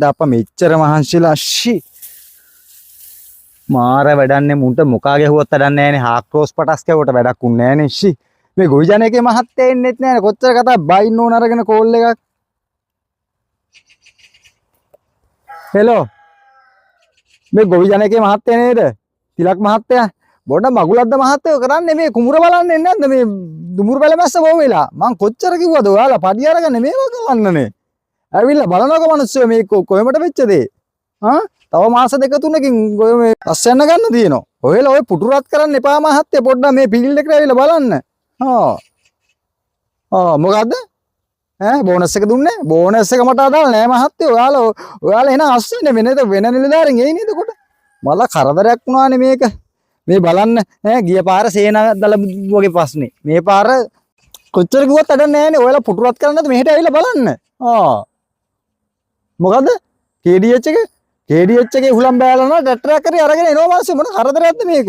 අප මෙච්චර මහන්සිලා ෂි මාර වැඩන්නේ මුන්ට මොකා ගැහුවත් වැඩක් නැහැනේ හාක්‍රෝස් පටස් කැවුවට වැඩක් උන්නේ නැහැනේ ෂි මේ ගොවි ජනකේ මහත්තයා එන්නෙත් නැහැනේ කොච්චර කතා බයින්න ඕන අරගෙන කෝල් එකක් හෙලෝ මේ ගොවි ජනකේ මහත්තයා නේද තිලක් මහත්තයා බොඩ මගුලක්ද මහත්තයෝ කරන්නේ මේ කුඹුර බලන්නේ නැද්ද මේ දුමුරු බැලමැස්ස බෝ වෙලා මං කොච්චර කිව්වද ඔයාලා පඩි අරගෙන මේව කරන්නනේ ඇවිල්ලා බලනකො මිනිස්සු මේ කොහෙමද වෙච්ච දේ තව මාස දෙක තුනකින් ඔය මේ අස්සන්න ගන්න තියෙනවා ඔයලා ඔය පුටුරත් කරන්න එපා මහත්තයා පොඩ්ඩක් මේ ෆීල්ඩ් එකට ඇවිල්ලා බලන්න මොකද්ද බෝනස් එක දුන්නේ බෝනස් එක මට අදාළ නෑ මහත්තයෝ ඔයාලා එන අස්සන්නේ වෙන නිලධාරින් එයි නේද කොට මල කරදරයක් වුණානේ මේක මේ බලන්න ගිය පාර සේනදල වගේ ප්‍රශ්නේ මේ පාර කොච්චර කිව්වත් අඩ නෑනේ ඔයාලා පුටුරත් කරන්නද මෙහෙට ඇවිල්ලා බලන්න මොකද්ද KDH එකේ හුලම් බෑලනවා ට්‍රැක්ටරයක් කරේ අරගෙන එනවා මාසේ මොන කරදරයක්ද මේක